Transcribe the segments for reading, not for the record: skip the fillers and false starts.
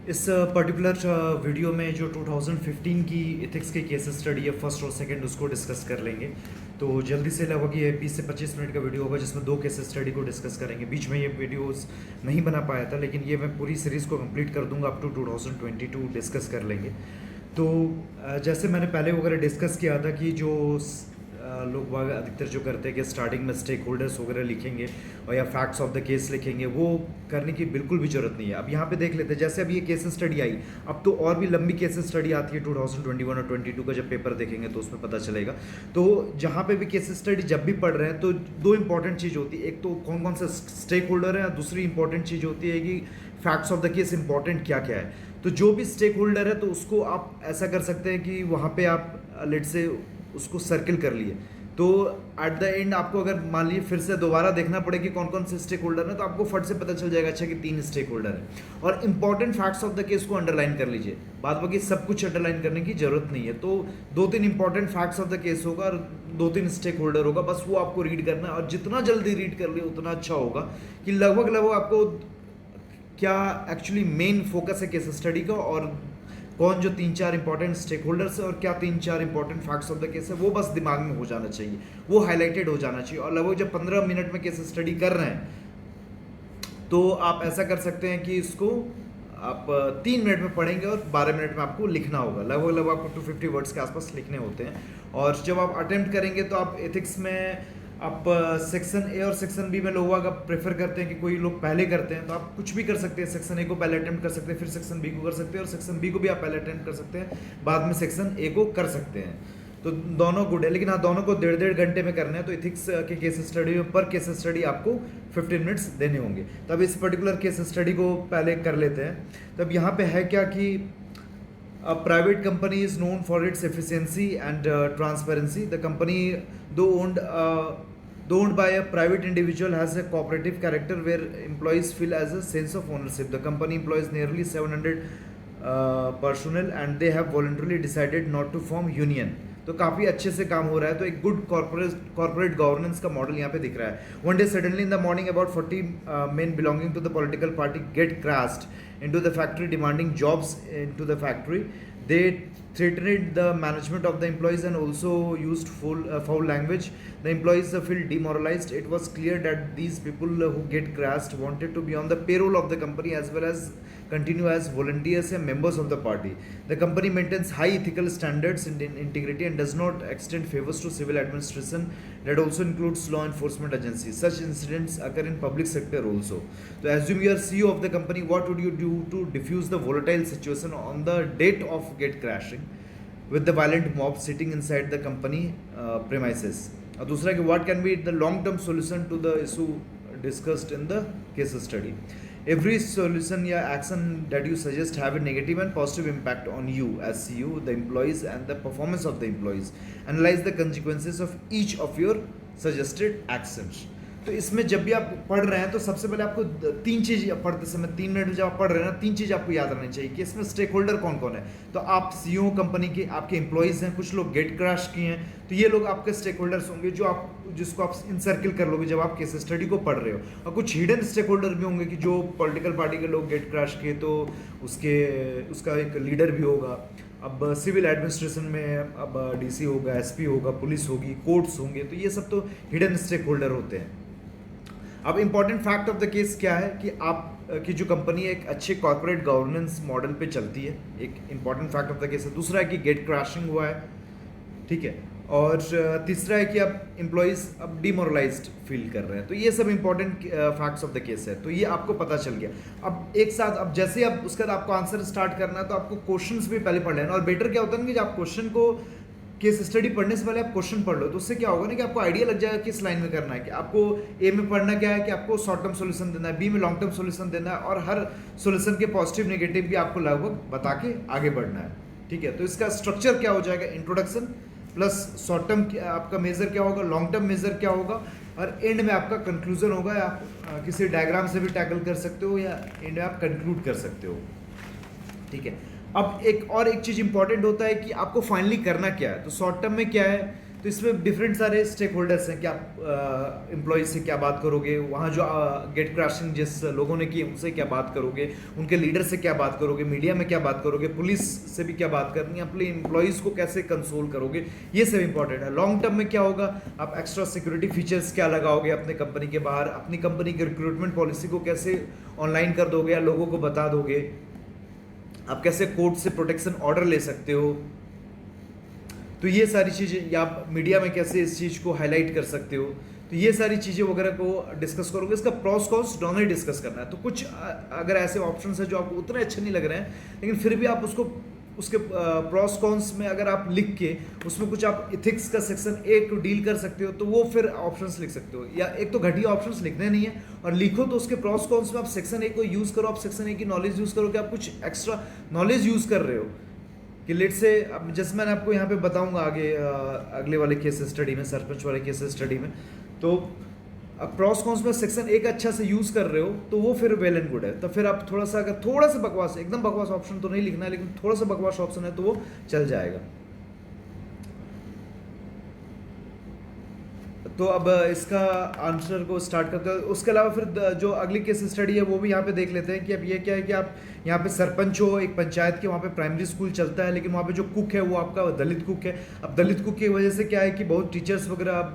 इस particular video में जो 2015 की एथिक्स की केस स्टडी है फर्स्ट और सेकंड उसको डिस्कस कर लेंगे। तो जल्दी से लगभग ये 20 से 25 मिनट का वीडियो होगा जिसमें दो केस स्टडी को डिस्कस करेंगे। बीच में ये वीडियोस नहीं बना पाया था, लेकिन ये मैं पूरी सीरीज़ को कंप्लीट कर दूंगा, अप टू 2022 डिस्कस कर लेंगे। तो जैसे मैंने पहले वगैरह डिस्कस किया था कि जो लोग बाग अधिकतर जो करते हैं कि स्टार्टिंग में स्टेक होल्डर्स वगैरह लिखेंगे और या फैक्ट्स ऑफ द केस लिखेंगे, वो करने की बिल्कुल भी ज़रूरत नहीं है। अब यहाँ पे देख लेते हैं, जैसे अब ये केस स्टडी आई, अब तो और भी लंबी केस स्टडी आती है 2021 और 22 का जब पेपर देखेंगे तो उसमें पता चलेगा। तो जहाँ पे भी केस स्टडी जब भी पढ़ रहे हैं तो दो इंपॉर्टेंट चीज़ होती है, एक तो कौन कौन सा स्टेक होल्डर है, दूसरी इंपॉर्टेंट चीज़ होती है कि facts of the case important क्या क्या है। तो जो भी स्टेक होल्डर है तो उसको आप ऐसा कर सकते हैं कि वहाँ पे आप लेट से उसको सर्किल कर लिए, तो एट द एंड आपको अगर मान लीजिए फिर से दोबारा देखना पड़े कि कौन कौन से स्टेक होल्डर है, तो आपको फट से पता चल जाएगा अच्छा कि 3 स्टेक होल्डर है। और important facts of the case को अंडरलाइन कर लीजिए, बाद बाकी सब कुछ अंडरलाइन करने की जरूरत नहीं है। तो 2-3 important facts of the case होगा और 2-3 स्टेक होल्डर होगा, बस वो आपको रीड करना है। और जितना जल्दी रीड कर लिए उतना अच्छा होगा कि लगभग आपको क्या एक्चुअली मेन फोकस है केस स्टडी का, और कौन जो 3-4 इंपॉर्टेंट स्टेक होल्डर्स है और क्या 3-4 important facts of the case है, वो बस दिमाग में हो जाना चाहिए, वो हाईलाइटेड हो जाना चाहिए। और लगभग जब 15 मिनट में केस स्टडी कर रहे हैं तो आप ऐसा कर सकते हैं कि इसको आप 3 मिनट में पढ़ेंगे और 12 मिनट में आपको लिखना होगा। लगभग आपको 250 वर्ड्स के आसपास लिखने होते हैं। और जब आप अटेम्प्ट करेंगे तो आप एथिक्स में आप सेक्शन ए और सेक्शन बी में लोग अगर प्रेफर करते हैं कि कोई लोग पहले करते हैं तो आप कुछ भी कर सकते हैं। सेक्शन ए को पहले अटेम्प्ट कर सकते हैं, फिर सेक्शन बी को कर सकते हैं, और सेक्शन बी को भी आप पहले अटेम्प्ट कर सकते हैं, बाद में सेक्शन ए को कर सकते हैं। तो दोनों गुड है, लेकिन हाँ दोनों को 1.5 घंटे में करना है। तो इथिक्स के केस स्टडी में पर केस स्टडी आपको 15 मिनट्स देने होंगे। तो अब इस पर्टिकुलर केस स्टडी को पहले कर लेते हैं। तो अब यहाँ पे है क्या कि a private company is known for its efficiency and transparency. The company, though owned by a private individual, has a cooperative character where employees feel as a sense of ownership. The company employs nearly 700 personnel and they have voluntarily decided not to form union. तो काफ़ी अच्छे से काम हो रहा है। तो एक गुड कॉर्पोरेट गवर्नेंस का मॉडल यहाँ पे दिख रहा है। One day suddenly in the morning about 40 men belonging to the political party get crashed into the factory demanding jobs into the factory. They threatened the management of the employees and also used foul language. The employees feel demoralized. It was clear that these people who get crashed wanted to be on the payroll of the company as well as continue as volunteers and members of the party. The company maintains high ethical standards in integrity and does not extend favors to civil administration. That also includes law enforcement agencies. Such incidents occur in public sector also. So assume you are CEO of the company, what would you do to diffuse the volatile situation on the date of get crashing with the violent mob sitting inside the company premises? और दूसरा कि what can be the long term solution to the issue discussed in the case study? Every solution या action that you suggest have a negative and positive impact on you as CEO, the employees and the performance of the employees. Analyze the consequences of each of your suggested actions. तो इसमें जब भी आप पढ़ रहे हैं तो सबसे पहले आपको 3 चीज़ पढ़ते समय 3 मिनट में जब आप पढ़ रहे हैं ना, 3 चीज़ आपको याद रखनी चाहिए कि इसमें स्टेक होल्डर कौन कौन है। तो आप सीईओ कंपनी के, आपके एम्प्लॉयज़ हैं, कुछ लोग गेट क्रैश किए हैं, तो ये लोग आपके स्टेक होल्डर्स होंगे जिसको आप इनसर्किल कर लोगे जब आप केस स्टडी को पढ़ रहे हो। और कुछ हिडन स्टेक होल्डर भी होंगे कि जो पॉलिटिकल पार्टी के लोग गेट क्रैश किए तो उसका एक लीडर भी होगा। अब सिविल एडमिनिस्ट्रेशन में अब डीसी होगा, एसपी होगा, पुलिस होगी, कोर्ट्स होंगे, तो ये सब तो हिडन स्टेक होल्डर होते हैं। अब important fact of the case क्या है कि आप की जो कंपनी एक अच्छे कॉर्पोरेट गवर्नेंस मॉडल पे चलती है, एक important fact of the case है। दूसरा है कि गेट क्रैशिंग हुआ है, ठीक है। और तीसरा है कि अब एम्प्लॉयज़ अब डिमोरलाइज्ड फील कर रहे हैं। तो ये सब important facts of the case है। तो ये आपको पता चल गया। अब एक साथ अब जैसे अब उसके बाद आपको आंसर स्टार्ट करना है तो आपको क्वेश्चंस भी पहले पढ़ लेना। और बेटर क्या होता है ना कि जब आप क्वेश्चन को केस स्टडी पढ़ने से पहले आप क्वेश्चन पढ़ लो, तो उससे क्या होगा ना कि आपको आइडिया लग जाएगा किस लाइन में करना है। कि आपको ए में पढ़ना क्या है कि आपको शॉर्ट टर्म सॉल्यूशन देना है, बी में लॉन्ग टर्म सॉल्यूशन देना है, और हर सॉल्यूशन के पॉजिटिव नेगेटिव भी आपको लगभग बता के आगे बढ़ना है, ठीक है। तो इसका स्ट्रक्चर क्या हो जाएगा, इंट्रोडक्शन प्लस शॉर्ट टर्म आपका मेजर क्या होगा, लॉन्ग टर्म मेजर क्या होगा, और एंड में आपका कंक्लूजन होगा। आप किसी डायग्राम से भी टैकल कर सकते हो या एंड में आप कंक्लूड कर सकते हो, ठीक है। अब एक चीज़ इंपॉर्टेंट होता है कि आपको फाइनली करना क्या है। तो शॉर्ट टर्म में क्या है तो इसमें डिफरेंट सारे स्टेक होल्डर्स हैं कि आप एम्प्लॉयज से क्या बात करोगे, वहाँ जो गेट क्रैशिंग जिस लोगों ने की उनसे क्या बात करोगे, उनके लीडर से क्या बात करोगे, मीडिया में क्या बात करोगे, पुलिस से भी क्या बात करनी है, अपने एम्प्लॉयज़ को कैसे कंसोल करोगे, ये सब इंपॉर्टेंट है। लॉन्ग टर्म में क्या होगा, आप एक्स्ट्रा सिक्योरिटी फीचर्स क्या लगाओगे अपने कंपनी के बाहर, अपनी कंपनी की रिक्रूटमेंट पॉलिसी को कैसे ऑनलाइन कर दोगे या लोगों को बता दोगे, आप कैसे कोर्ट से प्रोटेक्शन ऑर्डर ले सकते हो, तो ये सारी चीज़ें, या आप मीडिया में कैसे इस चीज़ को हाईलाइट कर सकते हो, तो ये सारी चीज़ें वगैरह को डिस्कस करोगे। इसका प्रॉस कॉन्स दोनों ही डिस्कस करना है। तो कुछ अगर ऐसे ऑप्शन है जो आपको उतने अच्छे नहीं लग रहे हैं, लेकिन फिर भी आप उसको उसके प्रॉस कॉन्स में अगर आप लिख के उसमें कुछ आप इथिक्स का सेक्शन एक डील कर सकते हो, तो वो फिर ऑप्शंस लिख सकते हो। या एक तो घटिया ऑप्शंस लिखने नहीं है, और लिखो तो उसके प्रॉस कॉन्स में आप सेक्शन एक को यूज़ करो, आप सेक्शन एक की नॉलेज यूज़ करो कि आप कुछ एक्स्ट्रा नॉलेज यूज़ कर रहे हो। कि लेट से अब जैसे मैंने आपको यहाँ पे बताऊंगा आगे अगले वाले केस स्टडी में, सरपंच वाले केस स्टडी में, तो प्रॉस कॉन्स में सेक्शन एक अच्छा से यूज़ कर रहे हो तो वो फिर वेल एंड गुड है। तो फिर आप थोड़ा सा, अगर थोड़ा सा बकवास, एकदम बकवास ऑप्शन तो नहीं लिखना है, लेकिन थोड़ा सा बकवास ऑप्शन है तो वो चल जाएगा। तो अब इसका आंसर को स्टार्ट करते हैं। उसके अलावा फिर जो अगली केस स्टडी है वो भी यहाँ पे देख लेते हैं कि अब ये क्या है कि आप यहाँ पे सरपंच हो एक पंचायत के, वहाँ पे प्राइमरी स्कूल चलता है, लेकिन वहाँ पे जो कुक है वो आपका दलित कुक है। अब दलित कुक की वजह से क्या है कि बहुत टीचर्स वगैरह अब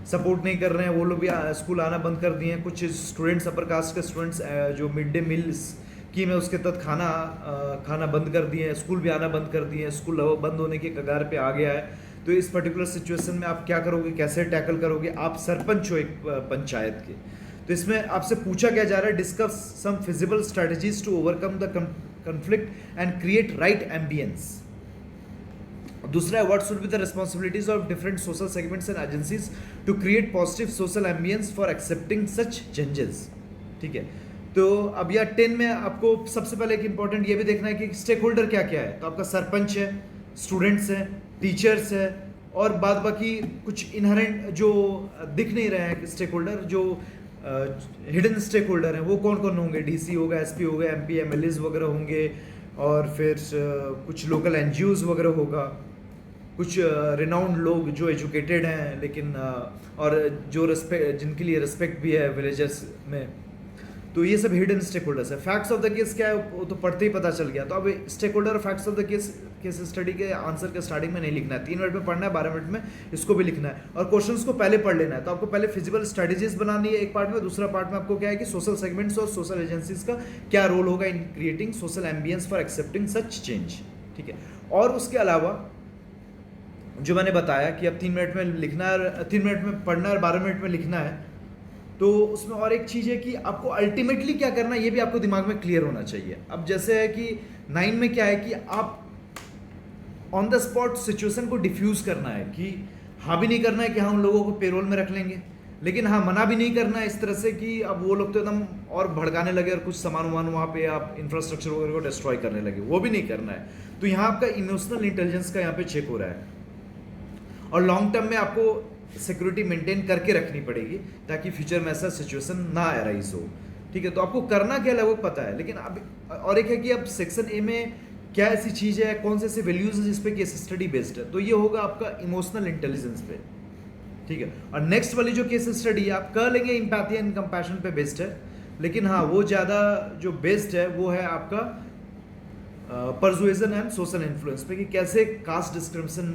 सपोर्ट नहीं कर रहे हैं, वो लोग भी स्कूल आना बंद कर दिए हैं। कुछ स्टूडेंट्स, अपर कास्ट के स्टूडेंट्स जो मिड डे मील स्कीम है उसके तहत खाना बंद कर दिए हैं, स्कूल भी आना बंद कर दिए हैं, स्कूल बंद होने के कगार पे आ गया है। तो इस पर्टिकुलर सिचुएशन में आप क्या करोगे, कैसे टैकल करोगे? आप सरपंच हो एक पंचायत के, तो इसमें आपसे पूछा क्या जा रहा है, discuss some feasible strategies to overcome the conflict and create right ambience. दूसरा है, what should be the responsibilities of different social segments and agencies to create positive social ambience for accepting such changes. ठीक है, तो अब यह 10 में आपको सबसे पहले एक इंपॉर्टेंट ये भी देखना है कि स्टेक होल्डर क्या क्या है। तो आपका सरपंच है, स्टूडेंट्स है, टीचर्स है, और बाद बाकी कुछ इनहेरेंट जो दिख नहीं रहे हैं स्टेक होल्डर, जो हिडन स्टेक होल्डर हैं, वो कौन कौन होंगे? डीसी होगा, एसपी होगा, एमपी एमएलएज वगैरह होंगे, और फिर कुछ लोकल एनजीओज वगैरह होगा, कुछ रिनाउंड लोग जो एजुकेटेड हैं लेकिन और जो रिस्पेक्ट, जिनके लिए रिस्पेक्ट भी है विलेजर्स में। तो ये सब हिडन स्टेक होल्डर्स है। फैक्ट्स ऑफ द केस क्या है वो तो पढ़ते ही पता चल गया। तो अब स्टेक होल्डर और facts of the case study के आंसर के स्टार्टिंग में नहीं लिखना है, 3 मिनट में पढ़ना है, 12 मिनट में इसको भी लिखना है, और क्वेश्चंस को पहले पढ़ लेना है। तो आपको पहले फिजिबल स्ट्रेटजीज बनानी है एक पार्ट में, दूसरा पार्ट में आपको क्या है कि सोशल सेगमेंट्स और सोशल एजेंसीज का क्या रोल होगा in creating social ambience for accepting such change. ठीक है, और उसके अलावा जो मैंने बताया कि अब 3 मिनट में लिखना है, 3 मिनट में पढ़ना है और 12 मिनट में लिखना है, तो उसमें और एक चीज़ है कि आपको अल्टीमेटली क्या करना है ये भी आपको दिमाग में क्लियर होना चाहिए। अब जैसे है कि 9 में क्या है कि आप ऑन द स्पॉट सिचुएशन को डिफ्यूज़ करना है, कि हाँ भी नहीं करना है कि हाँ उन लोगों को पेरोल में रख लेंगे, लेकिन हाँ मना भी नहीं करना है इस तरह से कि अब वो लोग तो एकदम और भड़काने लगे और कुछ सामान वामान वहाँ पे आप इंफ्रास्ट्रक्चर वगैरह को डिस्ट्रॉय करने लगे, वो भी नहीं करना है। तो यहाँ आपका इमोशनल इंटेलिजेंस का यहाँ पे चेक हो रहा है, और लॉन्ग टर्म में आपको सिक्योरिटी मेंटेन करके रखनी पड़ेगी ताकि फ्यूचर में ऐसा सिचुएशन ना अराइज हो। ठीक है, तो आपको करना क्या लगभग पता है, लेकिन अब और एक है कि अब सेक्शन ए में क्या ऐसी चीज़ है, कौन से ऐसे वैल्यूज है जिस पे केस स्टडी बेस्ड है, तो ये होगा आपका इमोशनल इंटेलिजेंस पे। ठीक है, और नेक्स्ट वाली जो केस स्टडी है आप कर लेंगे एम्पैथी एंड कंपैशन पे बेस्ड है, लेकिन हाँ वो ज़्यादा जो बेस्ड है वो है आपका परसुएजन एंड सोशल इन्फ्लुएंस पे, कि कैसे कास्ट डिस्क्रिमिनेशन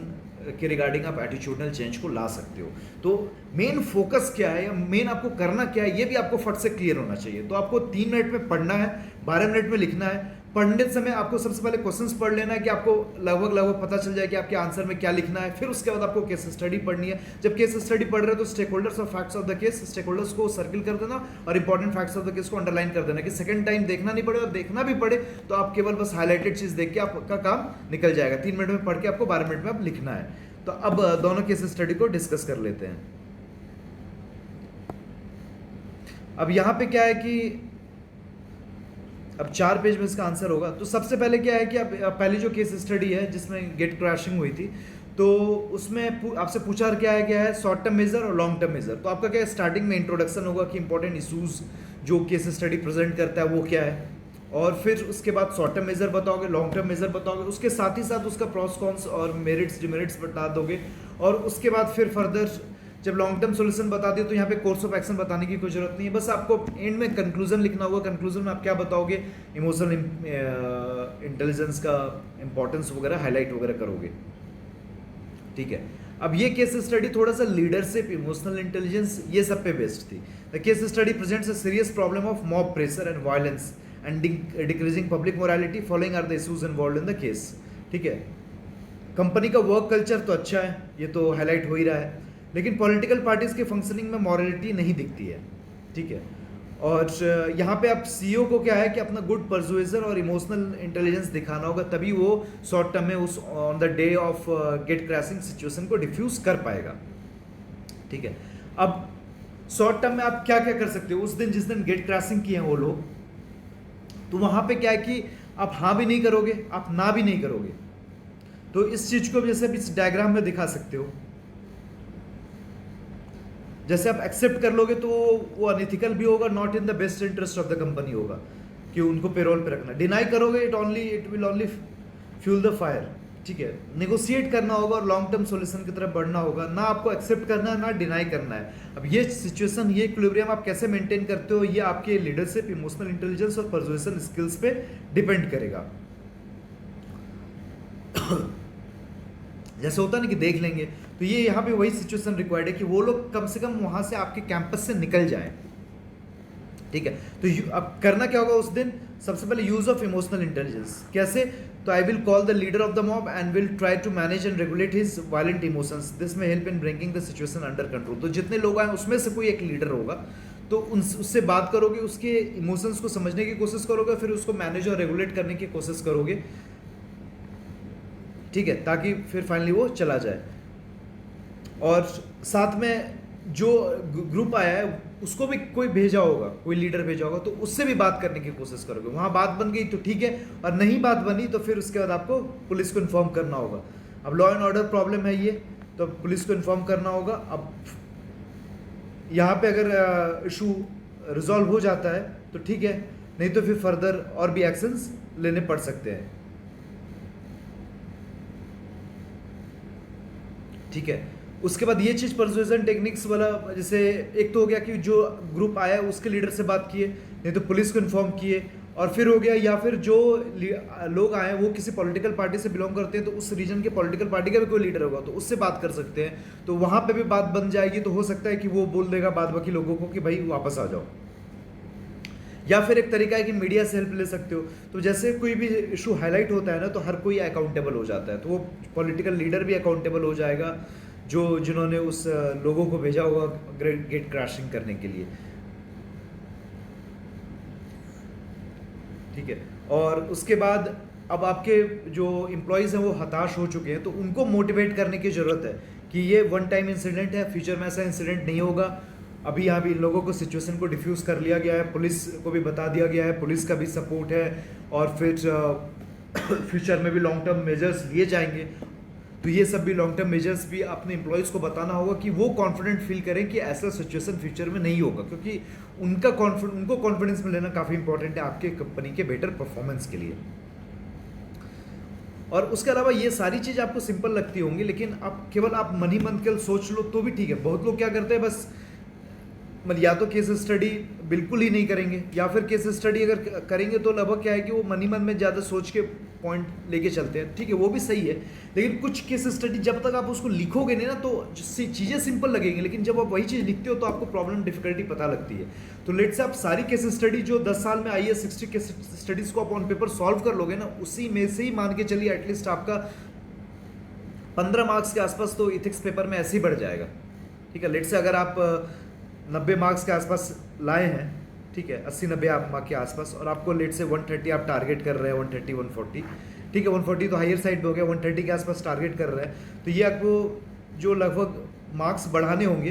के रिगार्डिंग आप एटीट्यूडनल चेंज को ला सकते हो। तो मेन फोकस क्या है या मेन आपको करना क्या है ये भी आपको फट से क्लियर होना चाहिए। तो आपको 3 मिनट में पढ़ना है, 12 मिनट में लिखना है। पढ़ने समय आपको सबसे पहले क्वेश्चंस पढ़ लेना है कि आपको लगभग पता चल जाए कि आपके आंसर में क्या लिखना है। फिर उसके बाद आपको केस स्टडी पढ़नी है। जब केस स्टडी पढ़ रहे हो तो स्टेक होल्डर्स और facts of the case, stakeholders को सर्किल कर देना और important facts of the case को अंडरलाइन कर देना, कि सेकंड टाइम देखना नहीं पड़े, और देखना भी पड़े तो आप केवल बस हाईलाइटेड चीज़ देख के आपका काम निकल जाएगा। 3 मिनट में पढ़ के आपको 12 मिनट में आप लिखना है। तो अब दोनों केस स्टडी को डिस्कस कर लेते हैं। अब यहाँ पे क्या है कि अब 4 पेज में इसका आंसर होगा। तो सबसे पहले क्या है कि अब पहली जो केस स्टडी है जिसमें गेट क्रैशिंग हुई थी, तो उसमें आपसे पूछा क्या है शॉर्ट टर्म मेजर और लॉन्ग टर्म मेजर। तो आपका क्या है, स्टार्टिंग में इंट्रोडक्शन होगा कि इंपॉर्टेंट इशूज जो केस स्टडी प्रेजेंट करता है वो क्या है, और फिर उसके बाद शॉर्ट टर्म मेजर बताओगे, लॉन्ग टर्म मेजर बताओगे, उसके साथ ही साथ उसका प्रॉस कॉन्स और मेरिट्स डिमेरिट्स बता दोगे, और उसके बाद फिर फर्दर जब लॉन्ग टर्म सोल्यूशन बता दिए तो यहाँ पे कोर्स ऑफ एक्शन बताने की कोई जरूरत नहीं है, बस आपको एंड में कंक्लूजन लिखना होगा। कंक्लूजन में आप क्या बताओगे, इमोशनल इंटेलिजेंस का इंपॉर्टेंस वगैरह हाईलाइट वगैरह करोगे। ठीक है, अब ये केस स्टडी थोड़ा सा लीडरशिप, इमोशनल इंटेलिजेंस, ये सब पे बेस्ड थी। The case study presents a serious problem of mob pressure and violence and decreasing public morality following are the issues involve in the case. ठीक है, कंपनी का work culture तो अच्छा है, ये तो हाईलाइट हो ही रहा है, लेकिन पॉलिटिकल पार्टीज के फंक्शनिंग में मॉरलिटी नहीं दिखती है। ठीक है, और यहाँ पे आप सीईओ को क्या है कि अपना गुड परसुएजन और इमोशनल इंटेलिजेंस दिखाना होगा, तभी वो शॉर्ट टर्म में उस on the day of gate crashing situation को डिफ्यूज कर पाएगा। ठीक है, अब शॉर्ट टर्म में आप क्या क्या कर सकते हो, उस दिन जिस दिन गेट क्रैशिंग किए हैं वो लोग, तो वहाँ पे क्या है कि आप हाँ भी नहीं करोगे, आप ना भी नहीं करोगे। तो इस चीज को जैसे आप इस डायग्राम में दिखा सकते हो, जैसे आप एक्सेप्ट कर लोगे तो वो अनइथिकल भी होगा, not in the best interest of the company होगा कि उनको पेरोल पे रखना। डिनाई करोगे it will only fuel the fire. ठीक है, नेगोशिएट करना होगा और लॉन्ग टर्म सॉल्यूशन की तरफ बढ़ना होगा, ना आपको एक्सेप्ट करना है ना डिनाई करना है। अब ये सिचुएशन, ये इक्विलिब्रियम आप कैसे मेंटेन करते हो, ये आपके लीडरशिप, इमोशनल इंटेलिजेंस और परसुएशन स्किल्स पे डिपेंड करेगा। जैसे होता ना कि देख लेंगे, तो ये यहाँ पे वही सिचुएशन रिक्वायर्ड है कि वो लोग कम से कम वहां से आपके कैंपस से निकल जाएं। ठीक है, तो अब करना क्या होगा उस दिन, सबसे पहले यूज ऑफ इमोशनल इंटेलिजेंस। कैसे, तो I will call the leader of the mob and will try to manage and regulate his violent emotions, this में help in bringing the situation under control. तो जितने लोग आए उसमें से कोई एक लीडर होगा, तो उससे बात करोगे, उसके इमोशंस को समझने की कोशिश करोगे, फिर उसको मैनेज और रेगुलेट करने की कोशिश करोगे। ठीक है, ताकि फिर फाइनली वो चला जाए। और साथ में जो ग्रुप आया है उसको भी कोई भेजा होगा, कोई लीडर भेजा होगा, तो उससे भी बात करने की कोशिश करोगे। वहां बात बन गई तो ठीक है, और नहीं बात बनी तो फिर उसके बाद आपको पुलिस को इन्फॉर्म करना होगा। अब लॉ एंड ऑर्डर प्रॉब्लम है ये, तो पुलिस को इन्फॉर्म करना होगा। अब यहाँ पे अगर इशू रिजॉल्व हो जाता है तो ठीक है, नहीं तो फिर फर्दर और भी एक्शंस लेने पड़ सकते हैं। ठीक है, उसके बाद ये चीज परसुएशन टेक्निक्स वाला, जैसे एक तो हो गया कि जो ग्रुप आया उसके लीडर से बात किए, नहीं तो पुलिस को इन्फॉर्म किए, और फिर हो गया या फिर जो लोग आए वो किसी पॉलिटिकल पार्टी से बिलोंग करते हैं, तो उस रीजन के पॉलिटिकल पार्टी का भी कोई लीडर होगा तो उससे बात कर सकते हैं, तो वहां पे भी बात बन जाएगी। तो हो सकता है कि वो बोल देगा बाद बाकी लोगों को कि भाई वापस आ जाओ। या फिर एक तरीका है कि मीडिया से हेल्प ले सकते हो। तो जैसे कोई भी इशू हाईलाइट होता है ना, तो हर कोई अकाउंटेबल हो जाता है, तो वो पॉलिटिकल लीडर भी अकाउंटेबल हो जाएगा जिन्होंने उस लोगों को भेजा होगा गेट क्रैशिंग करने के लिए। ठीक है, और उसके बाद अब आपके जो एम्प्लॉयज़ हैं वो हताश हो चुके हैं, तो उनको मोटिवेट करने की ज़रूरत है कि ये वन टाइम इंसिडेंट है, फ्यूचर में ऐसा इंसिडेंट नहीं होगा। अभी यहाँ भी इन लोगों को सिचुएशन को डिफ्यूज कर लिया गया है, पुलिस को भी बता दिया गया है, पुलिस का भी सपोर्ट है, और फिर फ्यूचर में भी लॉन्ग टर्म मेजर्स लिए जाएंगे। तो ये सब भी लॉन्ग टर्म मेजर्स भी अपने एम्प्लॉयज़ को बताना होगा कि वो कॉन्फिडेंट फील करें कि ऐसा सिचुएशन फ्यूचर में नहीं होगा, क्योंकि उनको कॉन्फिडेंस में लेना काफ़ी इंपॉर्टेंट है आपके कंपनी के बेटर परफॉर्मेंस के लिए। और उसके अलावा ये सारी चीज़ आपको सिंपल लगती होंगी, लेकिन केवल आप मन ही मन केवल सोच लो तो भी ठीक है। बहुत लोग क्या करते हैं, बस मतलब या तो केस स्टडी बिल्कुल ही नहीं करेंगे, या फिर केस स्टडी अगर करेंगे तो लगभग क्या है कि वो मन ही मन में ज़्यादा सोच के पॉइंट लेके चलते हैं। ठीक है, वो भी सही है, लेकिन कुछ केस स्टडी जब तक आप उसको लिखोगे नहीं ना, तो चीज़ें सिंपल लगेंगी, लेकिन जब आप वही चीज़ लिखते हो तो आपको प्रॉब्लम डिफिकल्टी पता लगती है। तो लेट से आप सारी केस स्टडी जो 10 साल में आई है, 60 केस स्टडीज़ को आप ऑन पेपर सॉल्व कर लोगे ना, उसी में से ही मान के चलिए एटलीस्ट आपका 15 मार्क्स के आसपास तो इथिक्स पेपर में ऐसे ही बढ़ जाएगा। ठीक है, लेट से अगर आप 90 मार्क्स के आसपास लाए हैं, ठीक है, 80-90 आप मार्क्स के आसपास, और आपको लेट से 130 आप टारगेट कर रहे हैं, 130-140, ठीक है, 140 तो हायर साइड पे हो गया, 130 के आसपास टारगेट कर रहे हैं, तो ये आपको जो लगभग मार्क्स बढ़ाने होंगे,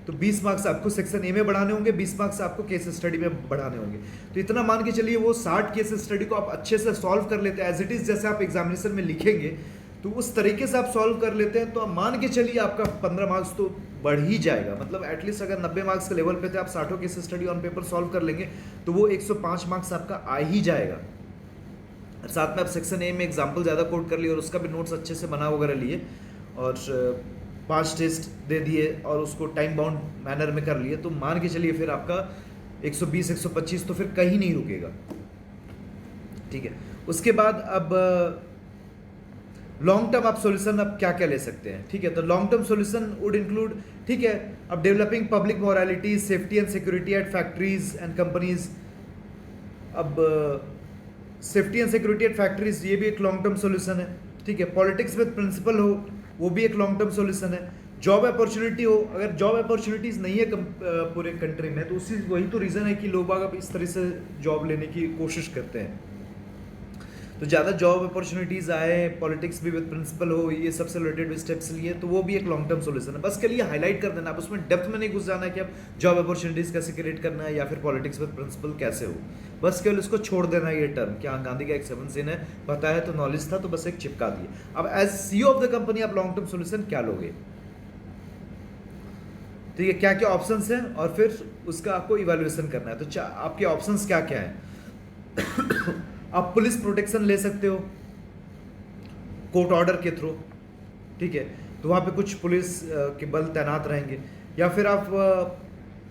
तो 20 मार्क्स आपको सेक्शन ए में बढ़ाने होंगे, 20 मार्क्स आपको केस स्टडी में बढ़ाने होंगे। तो इतना मान के चलिए वो 60 केस स्टडी को आप अच्छे से सॉल्व कर लेते हैं, एज इट इज़ जैसे आप एग्जामिनेशन में लिखेंगे तो उस तरीके से आप सॉल्व कर लेते हैं, तो आप मान के चलिए आपका 15 मार्क्स तो बढ़ ही जाएगा। मतलब एटलीस्ट अगर 90 मार्क्स के लेवल पे थे, आप 60 case study on paper solve कर लेंगे तो वो 105 मार्क्स आपका आ ही जाएगा। साथ में आप सेक्शन ए में एग्जाम्पल ज़्यादा कोट कर लिए और उसका भी नोट्स अच्छे से बना वगैरह लिए, और 5 टेस्ट दे दिए और उसको टाइम बाउंड मैनर में कर लिए, तो मान के चलिए फिर आपका 120 125 तो फिर कहीं नहीं रुकेगा, ठीक है। उसके बाद अब लॉन्ग टर्म आप सॉल्यूशन अब क्या क्या ले सकते हैं, ठीक है। तो long term solution would include, ठीक है, अब developing public morality, safety and security at factories and companies. अब safety and security at factories ये भी एक लॉन्ग टर्म सॉल्यूशन है, ठीक है। पॉलिटिक्स विद प्रिंसिपल हो, वो भी एक लॉन्ग टर्म सॉल्यूशन है। जॉब अपॉर्चुनिटी हो, अगर जॉब अपॉर्चुनिटीज नहीं है पूरे कंट्री में, तो उसी वही तो रीज़न है कि लोग अब इस तरह से जॉब लेने की कोशिश करते हैं। तो ज़्यादा जॉब अपॉर्चुनिटीज़ आए, पॉलिटिक्स भी विद प्रिंसिपल हो, ये सबसे रिलेटेड स्टेप्स लिए, तो वो भी एक लॉन्ग टर्म सॉल्यूशन है। बस के लिए हाईलाइट कर देना, आप उसमें डेप्थ में नहीं घुस जाना है कि आप जॉब अपॉर्चुनिटीज़ कैसे क्रिएट करना है या फिर पॉलिटिक्स विद प्रिंसिपल कैसे हो। बस केवल इसको छोड़ देना ये टर्म कि हाँ गांधी का एक 7 sin है, पता है तो नॉलेज था तो बस एक चिपका दिए। अब as CEO of the company आप लॉन्ग टर्म सॉल्यूशन क्या लोगे, ठीक है, क्या क्या ऑप्शंस हैं और फिर उसका आपको इवैल्यूएशन करना है। तो आपके ऑप्शंस क्या क्या है आप पुलिस प्रोटेक्शन ले सकते हो कोर्ट ऑर्डर के थ्रू, ठीक है, तो वहाँ पे कुछ पुलिस के बल तैनात रहेंगे। या फिर आप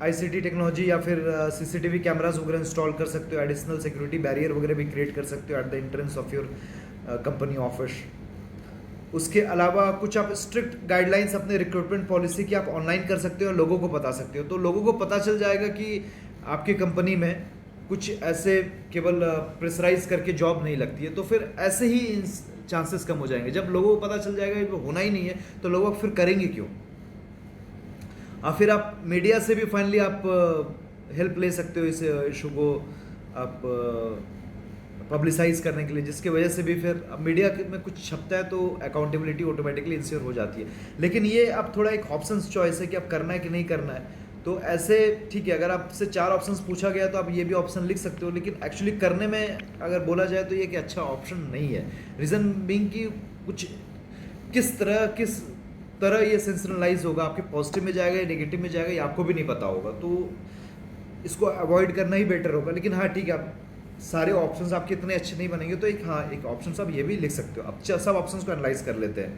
ICT टेक्नोलॉजी या फिर CCTV कैमरास वगैरह इंस्टॉल कर सकते हो, एडिशनल सिक्योरिटी बैरियर वगैरह भी क्रिएट कर सकते हो at the entrance of your company office. उसके अलावा कुछ आप स्ट्रिक्ट गाइडलाइंस अपने रिक्रूटमेंट पॉलिसी की आप ऑनलाइन कर सकते हो और लोगों को बता सकते हो, तो लोगों को पता चल जाएगा कि आपकी कंपनी में कुछ ऐसे केवल प्रेशराइज करके जॉब नहीं लगती है, तो फिर ऐसे ही चांसेस कम हो जाएंगे। जब लोगों को पता चल जाएगा कि होना ही नहीं है तो लोग फिर करेंगे क्यों। और फिर आप मीडिया से भी फाइनली आप हेल्प ले सकते हो इस इशू को आप पब्लिसाइज करने के लिए, जिसकी वजह से भी फिर मीडिया में कुछ छपता है तो अकाउंटेबिलिटी ऑटोमेटिकली इंश्योर हो जाती है। लेकिन ये अब थोड़ा एक ऑप्शंस चॉइस है कि आप करना है कि नहीं करना है। तो ऐसे ठीक है, अगर आपसे 4 ऑप्शंस पूछा गया तो आप ये भी ऑप्शन लिख सकते हो, लेकिन एक्चुअली करने में अगर बोला जाए तो ये कि अच्छा ऑप्शन नहीं है। रीज़न बीइंग कि कुछ किस तरह ये सेंसनलाइज होगा, आपके पॉजिटिव में जाएगा या नेगेटिव में जाएगा ये आपको भी नहीं पता होगा, तो इसको अवॉइड करना ही बेटर होगा। लेकिन हाँ ठीक है, आप सारे ऑप्शंस आपके इतने अच्छे नहीं बनेंगे तो एक ऑप्शन आप ये भी लिख सकते हो। अब सब ऑप्शंस को एनालाइज कर लेते हैं।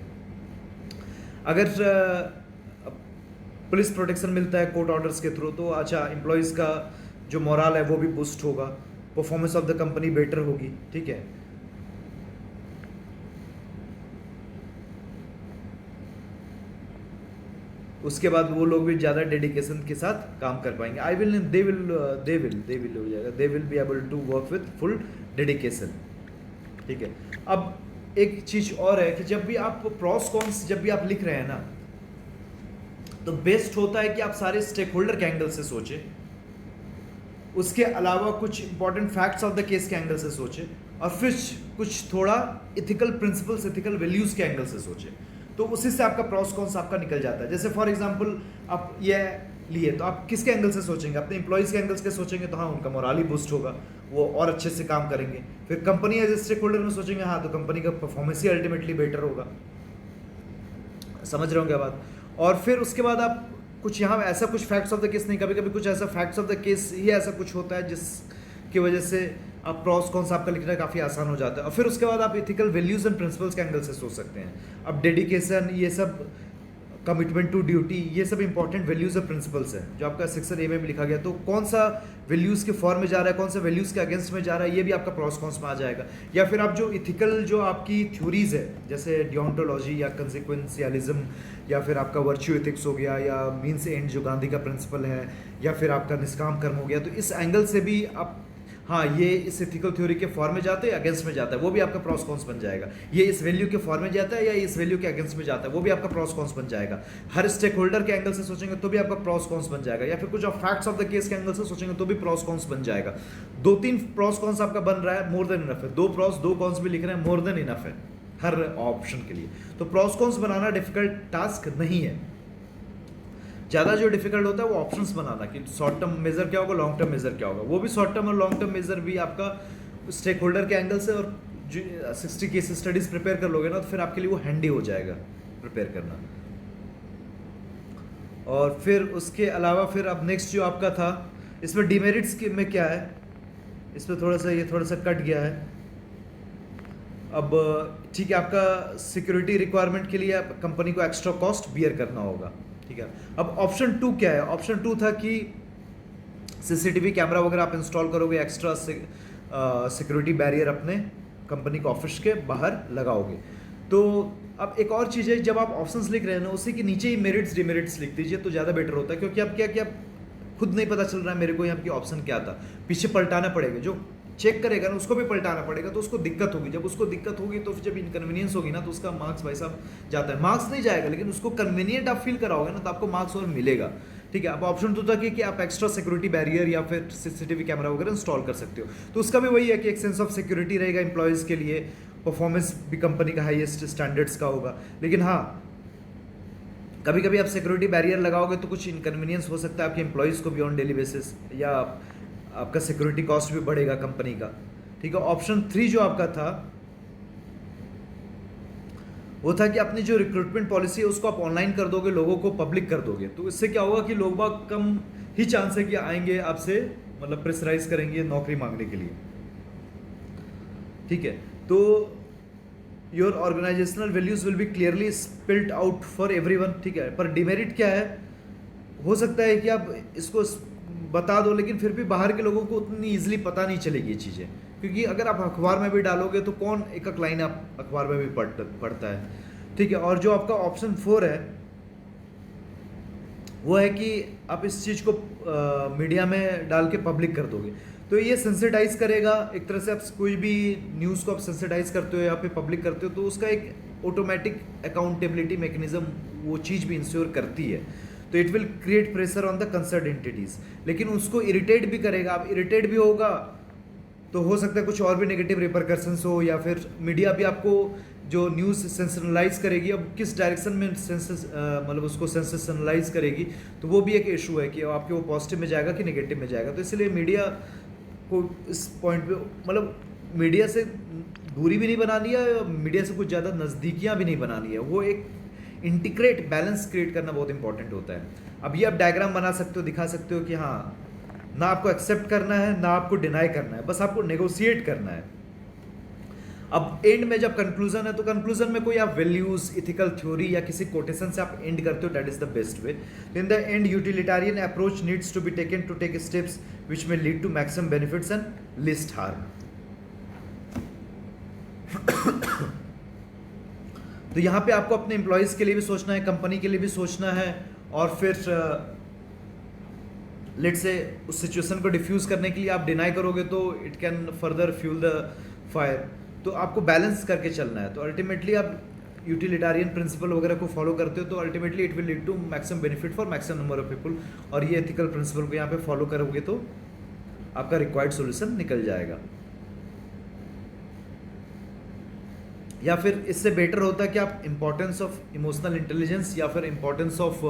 अगर पुलिस प्रोटेक्शन मिलता है कोर्ट ऑर्डर्स के थ्रू, तो अच्छा एम्प्लॉयज़ का जो मोरल है वो भी बूस्ट होगा, performance of the company better होगी, ठीक है। उसके बाद वो लोग भी ज़्यादा डेडिकेशन के साथ काम कर पाएंगे। They will be able to work with full dedication, ठीक है। अब एक चीज़ और है कि जब भी आप प्रॉस कॉन्स जब भी आप लिख रहे हैं ना, तो बेस्ट होता है कि आप सारे स्टेक होल्डर के एंगल से सोचें, उसके अलावा कुछ important facts of the case के एंगल से सोचें, और फिर कुछ थोड़ा इथिकल प्रिंसिपल्स, इथिकल वैल्यूज़ के एंगल से सोचें, तो उसी से आपका प्रॉस कॉन्स आपका निकल जाता है। जैसे फॉर एग्जांपल आप ये लिए तो आप किसके एंगल से सोचेंगे, अपने एम्प्लॉयज़ के एंगल से सोचेंगे तो हाँ उनका मोरल ही बूस्ट होगा, वो और अच्छे से काम करेंगे। फिर company as a stakeholder में सोचेंगे हाँ तो कंपनी का परफॉर्मेंस ही अल्टीमेटली बेटर होगा। समझ रहे होंगे बात। और फिर उसके बाद आप कुछ यहाँ ऐसा कुछ फैक्ट्स ऑफ द केस नहीं, कभी कभी कुछ ऐसा फैक्ट्स ऑफ द केस ही ऐसा कुछ होता है जिसकी वजह से आप प्रॉस कॉन्स आपका लिखना काफ़ी आसान हो जाता है। और फिर उसके बाद आप इथिकल वैल्यूज़ एंड प्रिंसिपल्स के एंगल से सोच सकते हैं। अब डेडिकेशन, ये सब कमिटमेंट टू ड्यूटी, ये सब इंपॉर्टेंट वैल्यूज़ और प्रिंसिपल्स हैं जो आपका सेक्शन ए में भी लिखा गया। तो कौन सा वैल्यूज़ के फॉर्म में जा रहा है, कौन सा वैल्यूज़ के अगेंस्ट में जा रहा है, ये भी आपका प्रॉस कॉन्स में आ जाएगा। या फिर आप जो इथिकल जो आपकी थ्योरीज है जैसे डियोंटोलॉजी या कंसिक्वेंशियलिज्म, या फिर आपका वर्च्यू एथिक्स हो गया, या मीन्स एंड जो गांधी का प्रिंसिपल है, या फिर आपका निष्काम कर्म हो गया, तो इस एंगल से भी आप हाँ ये इस एथिकल थ्योरी के फॉर्म में जाते हैं, अगेंस्ट में जाता है, वो भी आपका प्रॉस कॉन्स बन जाएगा। ये इस वैल्यू के फॉर्म में जाता है या इस वैल्यू के अगेंस्ट में जाता है, वो भी आपका प्रॉस कॉन्स बन जाएगा। हर स्टेक होल्डर के एंगल से सोचेंगे तो भी आपका प्रॉस कॉन्स बन जाएगा। या फिर कुछ आप फैक्ट्स ऑफ द केस के एंगल से सोचेंगे तो भी प्रॉस कॉन्स बन जाएगा। 2-3 प्रॉस कॉन्स आपका बन रहा है, मोर देन इनफ है। 2 प्रॉस 2 कॉन्स भी लिख रहे हैं, मोर देन इनफ है हर ऑप्शन के लिए। तो प्रॉस कॉन्स बनाना डिफिकल्ट टास्क नहीं है। ज़्यादा जो डिफिकल्ट होता है वो ऑप्शंस बनाना कि शॉर्ट टर्म मेजर क्या होगा, लॉन्ग टर्म मेजर क्या होगा। वो भी शॉर्ट टर्म और लॉन्ग टर्म मेजर भी आपका स्टेक होल्डर के एंगल से, और 60 केस स्टडीज प्रिपेयर कर लोगे ना तो फिर आपके लिए वो हैंडी हो जाएगा प्रिपेयर करना। और फिर उसके अलावा फिर अब नेक्स्ट जो आपका था, इसमें डिमेरिट्स में क्या है, इसमें थोड़ा सा ये थोड़ा सा कट गया है। अब ठीक है, आपका सिक्योरिटी रिक्वायरमेंट के लिए कंपनी को एक्स्ट्रा कॉस्ट बियर करना होगा। ठीक है, अब ऑप्शन 2 क्या है? ऑप्शन 2 था कि सीसीटीवी कैमरा वगैरह आप इंस्टॉल करोगे, एक्स्ट्रा सिक्योरिटी बैरियर अपने कंपनी के ऑफिस के बाहर लगाओगे। तो अब एक और चीज़ है, जब आप ऑप्शंस लिख रहे हैं ना, उसी के नीचे ही मेरिट्स डिमेरिट्स लिख दीजिए तो ज़्यादा बेटर होता है, क्योंकि अब क्या कि अब खुद नहीं पता चल रहा है मेरे को यहाँ की ऑप्शन क्या था, पीछे पलटाना पड़ेगा, जो चेक करेगा ना उसको भी पलटाना पड़ेगा, तो उसको दिक्कत होगी। जब उसको दिक्कत होगी तो फिर जब इनकन्वीनियंस होगी ना, तो उसका मार्क्स भाई साहब जाता है। मार्क्स नहीं जाएगा, लेकिन उसको कन्वीनियंट आप फील कराओगे ना, तो आपको मार्क्स और मिलेगा। ठीक है, अब ऑप्शन 2 था कि आप एक्स्ट्रा सिक्योरिटी बैरियर या फिर सीसीटीवी कैमरा वगैरह इंस्टॉल कर सकते हो। तो उसका भी वही है कि एक सेंस ऑफ सिक्योरिटी रहेगा एम्प्लॉयज़ के लिए, परफॉर्मेंस भी कंपनी का हाईएस्ट स्टैंडर्ड्स का होगा। लेकिन हाँ, कभी कभी आप सिक्योरिटी बैरियर लगाओगे तो कुछ इनकन्वीनियंस हो सकता है आपके एम्प्लॉयज़ को भी ऑन डेली बेसिस, या आपका सिक्योरिटी कॉस्ट भी बढ़ेगा कंपनी का। ठीक है, ऑप्शन 3 जो आपका था वो था कि अपनी जो रिक्रूटमेंट पॉलिसी है उसको आप ऑनलाइन कर दोगे, लोगों को पब्लिक कर दोगे। तो इससे क्या होगा कि लोग बाग कम ही चांस है कि आएंगे आपसे, मतलब प्रेशराइज करेंगे नौकरी मांगने के लिए। ठीक है, तो your organisational values will be clearly spilled out for everyone. ठीक है, पर डिमेरिट क्या है? हो सकता है कि आप इसको बता दो, लेकिन फिर भी बाहर के लोगों को उतनी ईजिली पता नहीं चलेगी ये चीज़ें, क्योंकि अगर आप अखबार में भी डालोगे तो कौन एक एक लाइन आप अखबार में भी पढ़ता है। ठीक है, और जो आपका ऑप्शन 4 है वो है कि आप इस चीज़ को मीडिया में डाल के पब्लिक कर दोगे, तो ये सेंसिटाइज करेगा एक तरह से। आप कोई भी न्यूज़ को आप सेंसिटाइज करते हो या फिर पब्लिक करते हो, तो उसका एक ऑटोमेटिक अकाउंटेबिलिटी मैकेनिज्म वो चीज़ भी इंश्योर करती है। तो it will create pressure on the concern entities, लेकिन उसको इरिटेट भी करेगा। आप इरिटेट भी होगा तो हो सकता है कुछ और भी नेगेटिव रिपरकशंस हो, या फिर मीडिया भी आपको जो न्यूज़ सेंसेशनलाइज करेगी, अब किस डायरेक्शन में मतलब उसको सेंसेशनलाइज करेगी, तो वो भी एक इशू है कि आपके वो पॉजिटिव में जाएगा कि नेगेटिव में जाएगा। तो इसलिए मीडिया को इस पॉइंट पे, मतलब मीडिया से दूरी भी नहीं बनानी है, मीडिया से कुछ ज़्यादा नज़दीकियाँ भी नहीं बनानी है, वो एक इंटीग्रेट बैलेंस क्रिएट करना बहुत इंपॉर्टेंट होता है। अब ये आप डायग्राम बना सकते हो, दिखा सकते हो कि हाँ, ना आपको एक्सेप्ट करना है ना आपको डिनाई करना है, बस आपको नेगोशिएट करना है। अब एंड में जब कंक्लूजन है, तो कंक्लूजन में कोई आप वैल्यूज, इथिकल थ्योरी या किसी कोटेशन से आप एंड करते हो, that is the best way. In the end utilitarian approach needs to be taken to take steps which में lead to maximum benefits and least harm. तो यहाँ पे आपको अपने एम्प्लॉयज़ के लिए भी सोचना है, कंपनी के लिए भी सोचना है, और फिर लेट से उस सिचुएशन को डिफ्यूज़ करने के लिए आप डिनाई करोगे तो it can further fuel the fire. तो आपको बैलेंस करके चलना है। तो अल्टीमेटली आप यूटिलिटेरियन प्रिंसिपल वगैरह को फॉलो करते हो, तो ultimately it will lead to maximum benefit for maximum number of people, और ये एथिकल प्रिंसिपल को यहाँ पे फॉलो करोगे तो आपका रिक्वायर्ड सोल्यूशन निकल जाएगा। या फिर इससे बेटर होता है कि आप इंपॉर्टेंस ऑफ इमोशनल इंटेलिजेंस या फिर importance of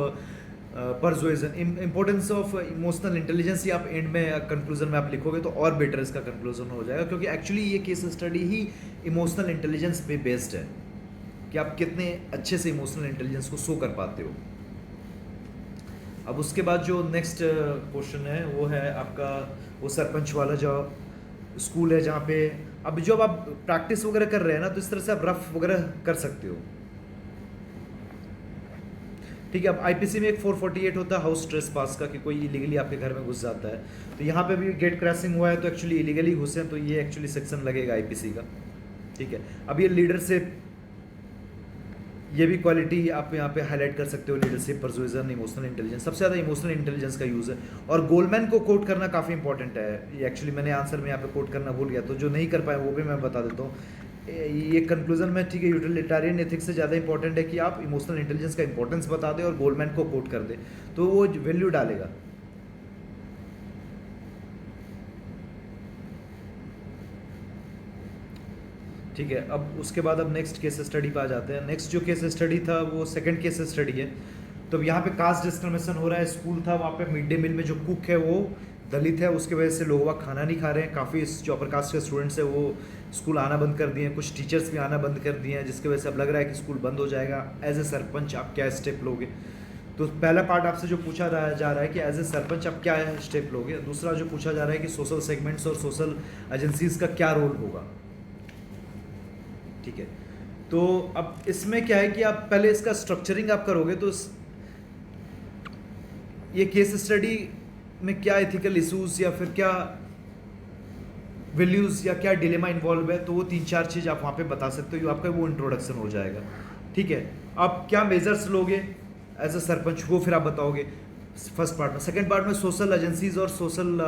persuasion, importance of emotional intelligence या आप एंड में कंक्लूजन में आप लिखोगे तो और बेटर इसका कंक्लूजन हो जाएगा, क्योंकि एक्चुअली ये केस स्टडी ही इमोशनल इंटेलिजेंस पे बेस्ड है कि आप कितने अच्छे से इमोशनल इंटेलिजेंस को शो कर पाते हो। अब उसके बाद जो नेक्स्ट क्वेश्चन है वो है आपका वो सरपंच वाला जो स्कूल है, जहाँ पे अब जब आप प्रैक्टिस वगैरह कर रहे हैं ना, तो इस तरह से आप रफ वगैरह कर सकते हो। ठीक है, अब आईपीसी में एक 448 होता है हाउस ट्रेस पास का, कि कोई इलीगली आपके घर में घुस जाता है। तो यहाँ पे भी गेट क्रैशिंग हुआ है तो एक्चुअली इलीगली घुसे हैं, तो ये एक्चुअली सेक्शन लगेगा आईपीसी का। ठीक है, अब ये लीडरशिप, ये भी क्वालिटी आप यहाँ पे हाईलाइट कर सकते हो, लीडरशिप, परसुएजन, इमोशनल इंटेलिजेंस। सबसे ज़्यादा इमोशनल इंटेलिजेंस का यूज़ है, और गोलमैन को कोट करना काफ़ी इंपॉर्टेंट है। ये एक्चुअली मैंने आंसर में यहाँ पे कोट करना भूल गया, तो जो नहीं कर पाए वो भी मैं बता देता हूँ ये कंक्लूजन में। ठीक है, यूटिलिटेरियन एथिक्स से ज़्यादा इंपॉर्टेंट है कि आप इमोशनल इंटेलिजेंस का इंपॉर्टेंस बता दें और गोलमैन को कोट कर दे, तो वो वैल्यू डालेगा। ठीक है, अब उसके बाद अब नेक्स्ट केस स्टडी पे आ जाते हैं। नेक्स्ट जो केस स्टडी था वो सेकंड केस स्टडी है। तो यहाँ पे कास्ट डिस्क्रिमिनेशन हो रहा है। स्कूल था, वहाँ पे मिड डे मील में जो कुक है वो दलित है, उसकी वजह से लोग वहाँ खाना नहीं खा रहे हैं। काफ़ी जो अपर कास्ट के स्टूडेंट्स है वो स्कूल आना बंद कर दिए हैं, कुछ टीचर्स भी आना बंद कर दिए हैं, जिसकी वजह से अब लग रहा है कि स्कूल बंद हो जाएगा। एज ए सरपंच आप क्या स्टेप लोगे? तो पहला पार्ट आपसे जो पूछा जा रहा है कि एज ए सरपंच आप क्या स्टेप लोगे। दूसरा जो पूछा जा रहा है कि सोशल सेगमेंट्स और सोशल एजेंसीज का क्या रोल होगा। ठीक है। तो अब इसमें क्या है कि आप पहले इसका स्ट्रक्चरिंग आप करोगे तो ये केस स्टडी में क्या एथिकल इश्यूज या फिर क्या वैल्यूज़ या क्या डिलेमा इन्वॉल्व है, तो वो 3-4 चीज़ आप वहाँ पे बता सकते हो, आपका वो इंट्रोडक्शन हो जाएगा। ठीक है, आप क्या मेजर्स लोगे एज अ सरपंच, वो फिर आप बताओगे फर्स्ट पार्ट में। सेकंड पार्ट में सोशल एजेंसीज और सोशल